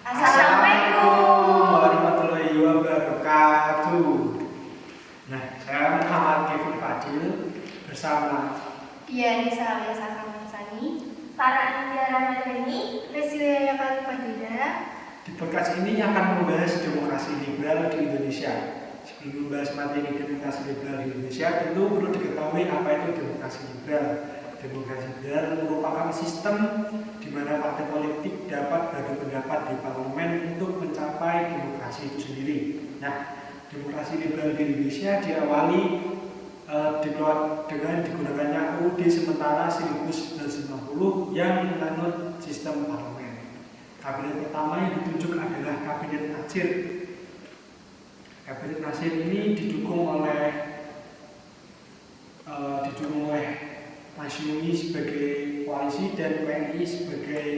Assalamualaikum warahmatullahi wabarakatuh. Nah, saya Muhammad Kevin Fadil bersama Nisa Aliasa Sani, Farah India Ramadhani, Resilia Kalipadida. Di podcast ini akan membahas demokrasi liberal di Indonesia. Sebelum membahas materi demokrasi liberal di Indonesia, tentu perlu diketahui apa itu demokrasi liberal. Demokrasi liberal merupakan sistem di mana partai politik dapat beradu pendapat di parlemen untuk mencapai demokrasi itu sendiri. Nah, demokrasi liberal di Indonesia diawali dengan digunakannya UUD sementara 1990 yang menganut sistem parlemen. Kabinet pertama yang ditunjuk adalah Kabinet Nasir. Kabinet Nasir ini didukung oleh Masyumi sebagai koalisi dan PNI sebagai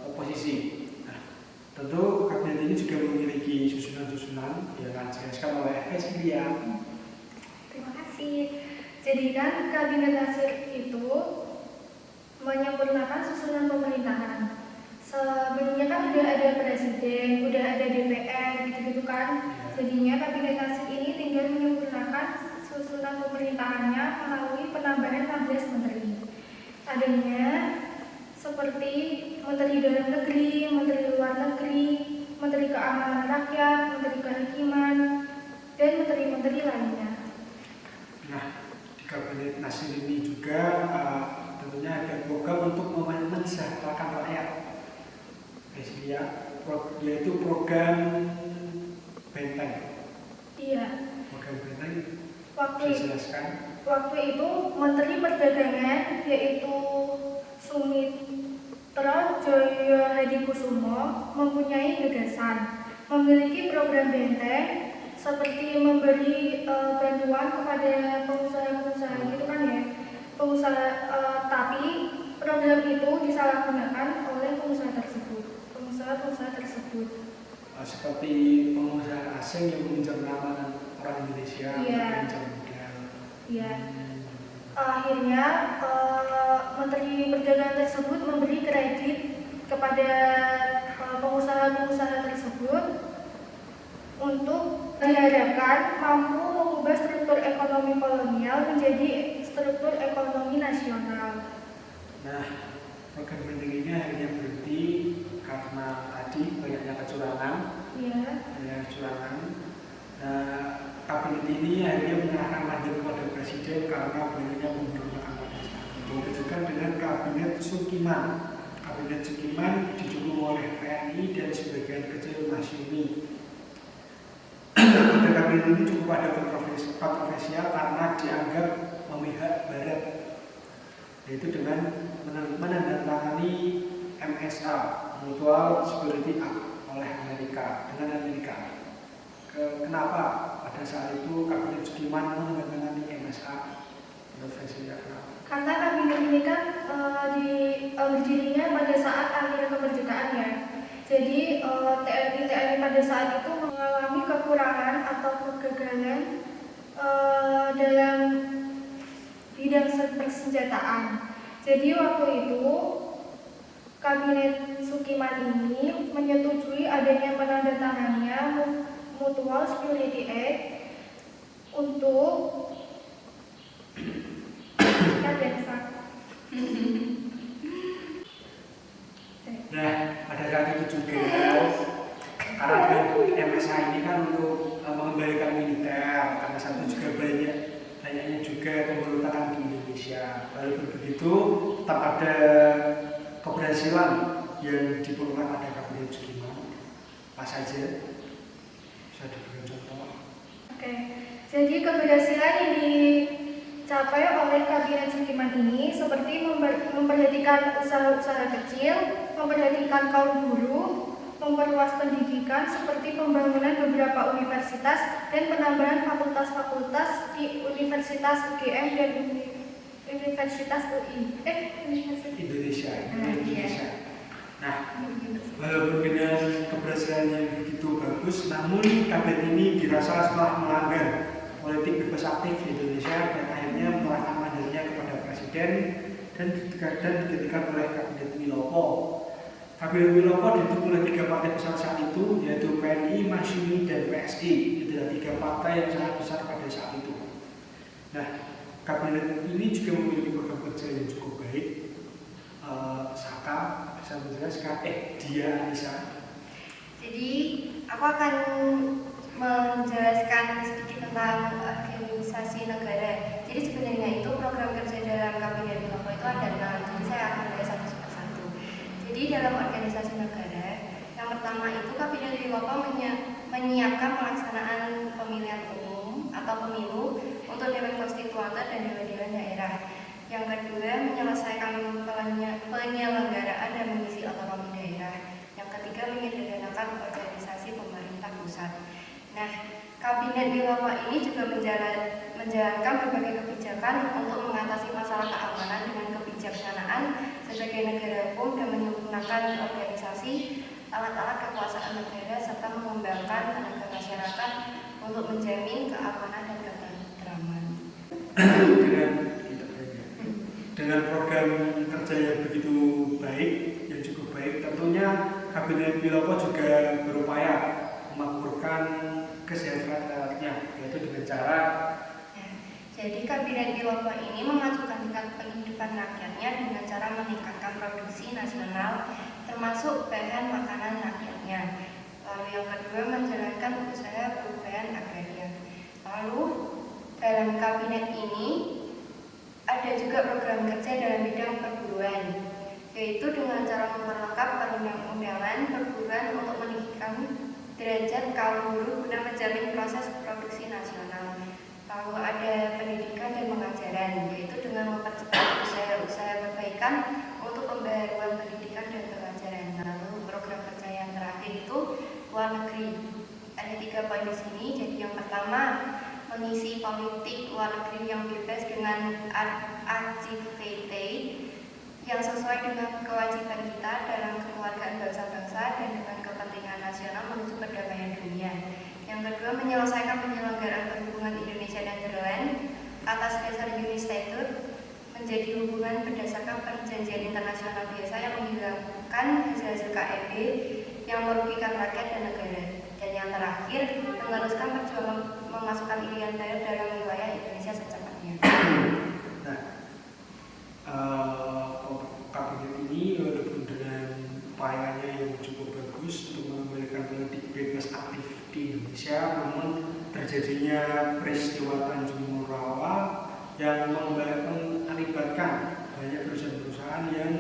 oposisi. Nah, tentu kabinet ini juga memiliki susunan-susunan yang akan dijelaskan oleh Resilia. Terima kasih. Jadi kan Kabinet Nasir itu menyempurnakan susunan pemerintahan. Sebelumnya kan udah ada presiden, udah ada DPR, gitu-gitu kan. Jadinya Kabinet Nasir ini tinggal menyempurnakan susunan pemerintahannya melalui penambahan 16 menteri. Adanya seperti Menteri Dalam Negeri, Menteri Luar Negeri, Menteri Keamanan Rakyat, Menteri Kehakiman, dan menteri-menteri lainnya. Nah, di Kabinet Nasir ini juga tentunya ada program untuk mensejahterakan rakyat. Yaitu program Benteng. Iya. Program Benteng. Waktu itu Menteri Perdagangan yaitu Sumitra Joyo Hadikusumo mempunyai gagasan memiliki program benteng seperti memberi bantuan kepada pengusaha-pengusaha gitu kan ya, tapi program itu disalahgunakan oleh pengusaha tersebut. Seperti pengusaha asing yang meminjam nama orang Indonesia, meminjam modal. Iya. Akhirnya Menteri Perdagangan tersebut memberi kredit kepada pengusaha-pengusaha tersebut untuk diharapkan mampu mengubah struktur ekonomi kolonial menjadi struktur ekonomi nasional. Nah, program benteng ini akhirnya berhenti karena tadi banyaknya kecurangan. Iya. Kecurangan. Nah, kabinet ini akhirnya menyerahkan mandat kepada presiden karena banyaknya pemberontakan pada saat itu. Dilanjutkan dengan kabinet Sukiman. Kabinet Sukiman didukung oleh PNI dan sebagian kecil Masyumi. Pada kabinet ini cukup ada kontroversial karena dianggap memihak Barat, yaitu dengan menandatangani MSA (Mutual Security Act) oleh Amerika. Kenapa pada saat itu Kabinet Sukiman menandatangani MSA? Karena kabinet ini kan berdirinya pada saat akhir kemerdekaan ya. Jadi TNI pada saat itu mengalami kekurangan atau kegagalan dalam bidang persenjataan. Jadi waktu itu Kabinet Sukiman ini menyetujui adanya penandatangannya Mutual Security Act untuk Nah, pada saat itu juga karena MSA ini kan untuk mengembalikan militer, karena satu juga banyaknya juga pemberontakan di Indonesia. Walaupun begitu, tetap ada keberhasilan yang diperlukan pada Kabinet Sukiman. Apa saja? Bisa diberikan contoh. Oke, jadi keberhasilan yang dicapai oleh Kabinet Sukiman ini seperti memperhatikan usaha-usaha kecil, memperhatikan kaum buruh, memperluas pendidikan seperti pembangunan beberapa universitas dan penambahan fakultas-fakultas di Universitas UGM dan Universitas UI. Indonesia. Nah, walaupun dengan keberhasilan yang begitu bagus, namun kabinet ini dirasa setelah melanggar politik bebas aktif di Indonesia dan akhirnya menyerahkan mandatnya kepada presiden dan dihentikan oleh Kabinet Wilopo. Kabinet Wilopo didukung oleh 3 partai besar saat itu, yaitu PNI, Masyumi, dan PSI. Itu adalah 3 partai yang sangat besar pada saat itu. Nah, kabinet ini juga memiliki program kerja yang cukup baik. Saka bisa menjelaskan, Dia Anissa. Jadi aku akan menjelaskan sedikit tentang organisasi negara. Jadi sebenarnya itu program kerja dalam Kabinet Wilopo itu ada 6. Jadi saya akan bahas satu persatu. Jadi dalam organisasi negara, yang pertama itu Kabinet Wilopo menyiapkan pelaksanaan pemilihan umum atau pemilu untuk Dewan Konstituante dan Dewan-Dewan daerah. Yang kedua, menyelesaikan penyelenggaraan dan mengisi otonomi daerah. Yang ketiga, menyederhanakan organisasi pemerintah pusat. Nah, Kabinet Wilopo ini juga menjalankan berbagai kebijakan untuk mengatasi masalah keamanan dengan kebijaksanaan sebagai negara hukum dan menyempurnakan organisasi alat-alat kekuasaan negara serta mengembangkan tenaga masyarakat untuk menjamin keamanan dan ketentraman. Dengan program kerja yang begitu baik, yang cukup baik, tentunya Kabinet Wilopo juga berupaya memakmurkan kesejahteraan rakyatnya, yaitu dengan cara jadi Kabinet Wilopo ini memajukan tingkat penghidupan rakyatnya dengan cara meningkatkan produksi nasional, termasuk bahan makanan rakyatnya. Lalu yang kedua, menjalankan usaha perubahan agraria. Lalu dalam kabinet ini ada juga program kerja dalam bidang perburuan, yaitu dengan cara memperlengkap perundang-undangan perburuan untuk meningkatkan derajat kaum buruh guna menjamin proses produksi nasional. Lalu ada pendidikan dan pengajaran, yaitu dengan mempercepat usaha-usaha perbaikan untuk pembaharuan pendidikan dan pengajaran. Lalu program kerja yang terakhir itu luar negeri. Ada 3 poin di sini. Jadi yang pertama, mengisi politik luar negeri yang bebas dengan activity yang sesuai dengan kewajiban kita dalam kekeluargaan bangsa-bangsa dan dengan kepentingan nasional menuju perdamaian dunia. Yang kedua, menyelesaikan penyelenggaraan perhubungan Indonesia dan Netherlands atas dasar Unistatus menjadi hubungan berdasarkan perjanjian internasional biasa yang menghilangkan hasil-hasil KEB yang merugikan rakyat dan negara. Dan yang terakhir, meneruskan perjuangan memasukkan Irian Barat dalam wilayah Indonesia secepatnya. Kabinet ini walaupun dengan upayanya yang cukup bagus untuk mengembalikan politik bebas aktif di Indonesia, namun terjadinya peristiwa Tanjung Morawa yang mengakibatkan banyak perusahaan-perusahaan yang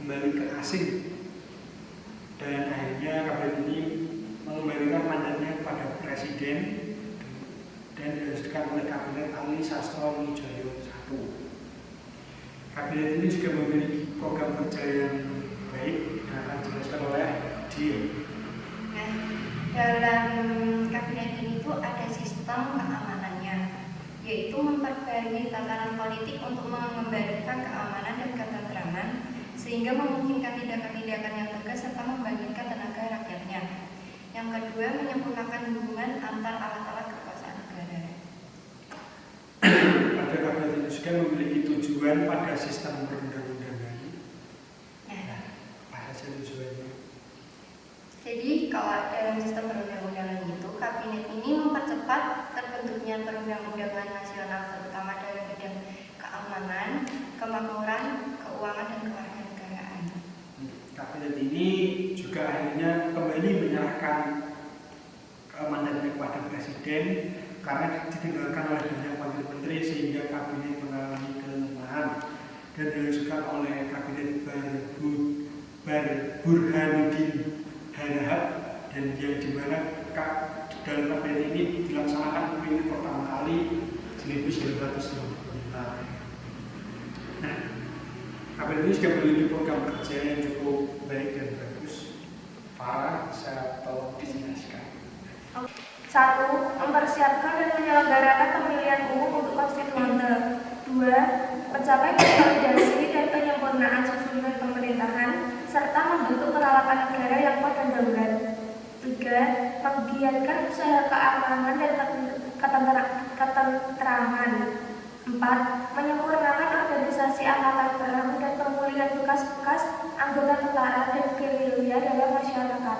kembali ke asing, dan akhirnya kabinet ini mengembalikan mandatnya kepada Presiden dan dilanjutkan oleh Kabinet Ali Sastronidjoyo I. Kabinet ini juga memiliki program kerja yang baik yang akan dijelaskan oleh Dia. Nah, dalam kabinet ini tuh ada sistem keamanannya, yaitu memperbarui tatanan politik untuk mengembalikan keamanan dan ketentraman sehingga memungkinkan tindakan-tindakan yang tegas serta membangkitkan tenaga rakyatnya. Yang kedua, menyempurnakan hubungan antar alat-alat kekuasaan negara. Pada kabinet ini juga memiliki tujuan pada sistem perundang-undangan. Apa saja tujuannya? Jadi kalau dalam sistem perundang-undangan itu, kabinet ini mempercepat terbentuknya perundang-undangan nasional, terutama dalam bidang keamanan, kemakmuran, keuangan, dan kewarganegaraan. Kabinet ini juga akhirnya kembali menyerahkan mandatnya kepada Presiden karena ditinggalkan oleh banyak menteri sehingga kabinet mengalami kelemahan, dan dilanjutkan oleh kabinet Burhanuddin Harahap, dan yang dimana dalam kabinet ini dilaksanakan pemilu pertama kali 1995. Nah, kabinet ini juga memiliki program kerja yang cukup baik dan bagus. Farah, saya tolong dijelaskan. 1. Mempersiapkan dan menyelenggarakan pemilihan umum untuk konstituante. 2. Mencapai konsolidasi dan penyempurnaan susunan pemerintahan serta membentuk peralatan negara yang kuat dan daulat. 3. Menggiatkan usaha keamanan dan ketentraman. 4. 4. Menyempurnakan organisasi angkatan perang dan pemulihan bekas-bekas anggota tentara dan gerilya dalam masyarakat.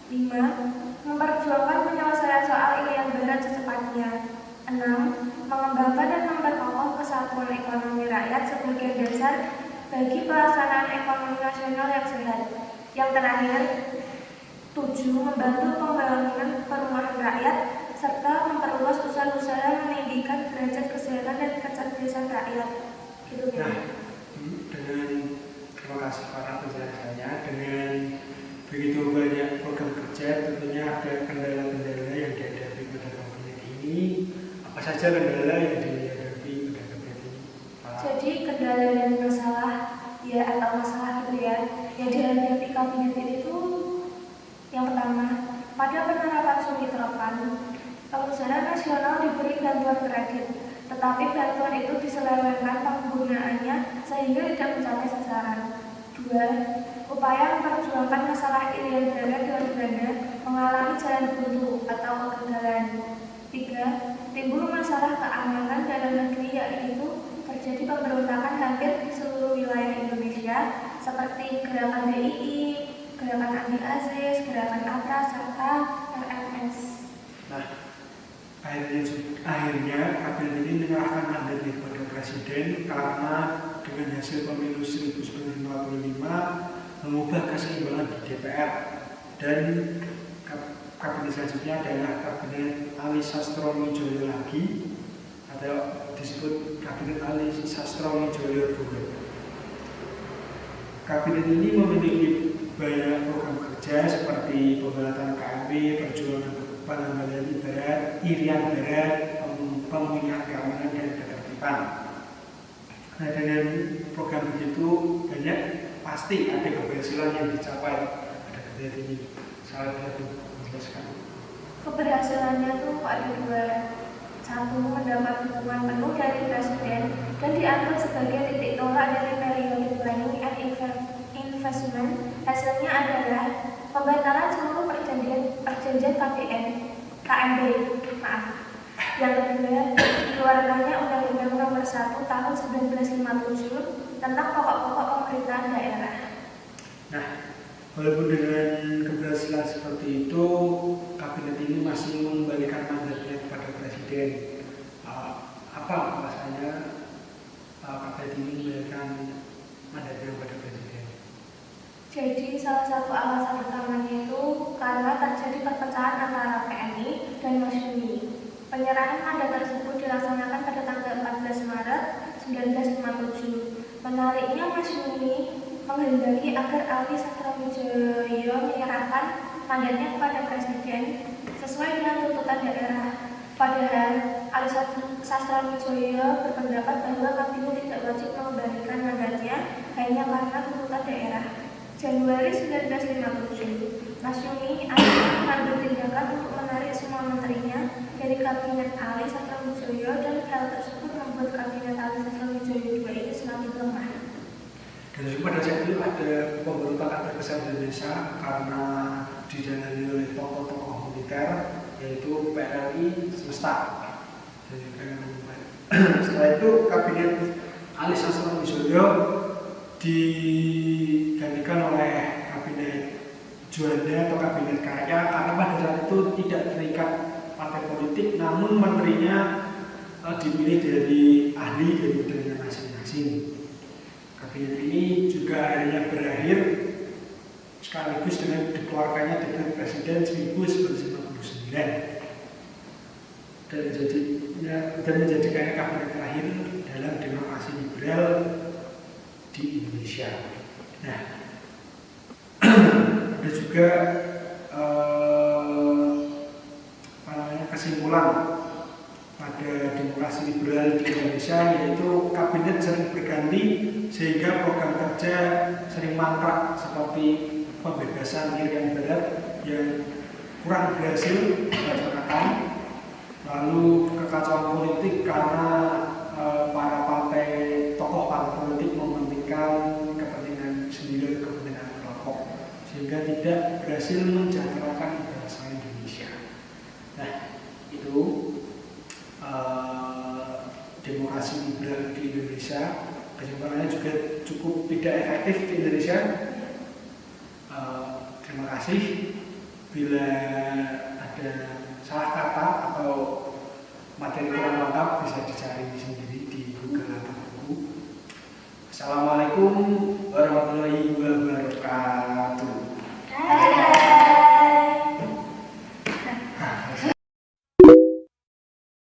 5. Memperjuangkan penyelesaian soal Irian Barat secepatnya. 6. Mengembangkan dan memperkokoh kesatuan ekonomi rakyat sebagai dasar bagi pelaksanaan ekonomi nasional yang sehat. Yang terakhir, 7. Membantu pembangunan perumahan rakyat serta memperluas usaha-usaha meninggikan derajat kesehatan dan kecerdasan rakyat. Gitu ya. Nah, dengan terima kasih para penjelasannya, dengan begitu banyak program kerja, tentunya ada kendala-kendala yang dihadapi pada kabinet ini. Apa saja kendala yang dihadapi pada kabinet ini? Jadi kendala dan masalah ya atau masalah gitu ya yang dihadapi kabinet ini itu yang pertama, pada penerapan Sumitropan, pengusaha nasional diberi bantuan kredit, tetapi bantuan itu diselewengkan penggunaannya sehingga tidak mencapai sasaran. 2. Upaya memperjuangkan masalah Irian Barat dan Belanda mengalami jalan buntu atau kegagalan. 3. Timbul masalah keamanan dalam negeri, yaitu terjadi pemberontakan hampir di seluruh wilayah Indonesia seperti gerakan DII, gerakan anti ASIS, gerakan APRA, serta RMS. Nah, akhirnya kabinet ini menyerahkan mandatnya kepada Presiden karena dengan hasil pemilu 1955 mengubah keseimbangan di DPR, dan kabinet selanjutnya adalah kabinet Ali Sastroamidjojo lagi, atau disebut kabinet Ali Sastroamidjojo II. Kabinet ini memiliki banyak program kerja seperti pemberantasan KMP, perjuangan penanggalan Irian Barat, pemulihan keamanan dan ketertiban. Nah, dengan program begitu banyak pasti ada keberhasilan yang dicapai pada kabinet ini. Salah satu menjelaskan. Keberhasilannya tuh ada 2. 1. Mendapat dukungan penuh dari Presiden dan dianggap sebagai titik tolak dari periode planning and investment. Hasilnya adalah pembatalan seluruh perjanjian KMB. Yang kedua, dikeluarkannya Undang-Undang Nomor 1 Tahun 1957 tentang pokok-pokok pemerintahan daerah. Nah, walaupun dengan keberhasilan seperti itu, kabinet ini masih mengembalikan mandatnya kepada Presiden. Apa alasannya kabinet ini memberikan mandatnya kepada Presiden? Jadi salah satu alasan utamanya itu karena terjadi perpecahan antara PNI dan Masyumi. Penyerahan mandat tersebut dilaksanakan pada tanggal 14 Maret 1957. Menariknya, Masyumi menghendaki agar Ali Sastroamidjojo menyerahkan mandatnya kepada Presiden sesuai dengan tuntutan daerah. Padahal Ali Sastroamidjojo berpendapat bahwa kabinet tidak wajib mengembalikan mandatnya hanya karena tuntutan daerah. Januari 1957, Masyumi akhirnya mengambil tindakan untuk menarik semua menterinya dari kabinet Ali Sastroamidjojo, dan hal tersebut membuat kabinet Ali Sastroamidjojo II ini semakin lemah. Dan pada saat itu ada pemberontakan terbesar di Indonesia karena didanai oleh tokoh-tokoh militer, yaitu PLI Semesta. Setelah itu kabinet Ali Sastroamidjojo digantikan oleh kabinet Juanda atau kabinet Karya, karena pada saat itu tidak terikat partai politik, namun menterinya dipilih dari ahli dari menterinya masing-masing. Kabinet ini juga akhirnya berakhir sekaligus dengan dikeluarkannya dekret Presiden 1959 dan menjadikannya kabinet terakhir dalam demokrasi liberal di Indonesia. Nah, ada juga kesimpulan pada demokrasi liberal di Indonesia, yaitu kabinet sering berganti sehingga program kerja sering mangkrak, seperti pembebasan Irian Barat yang kurang berhasil dilaksanakan, lalu kekacauan politik karena para tokoh partai politik mementingkan kepentingan sendiri, kepentingan kelompok, sehingga tidak berhasil mensejahterakan bangsa Indonesia. Nah, itu demokrasi kesimpulannya juga cukup tidak efektif di Indonesia. Terima kasih. Bila ada salah kata atau materi kurang lengkap bisa dicari sendiri di Google atau buku. Assalamualaikum warahmatullahi wabarakatuh.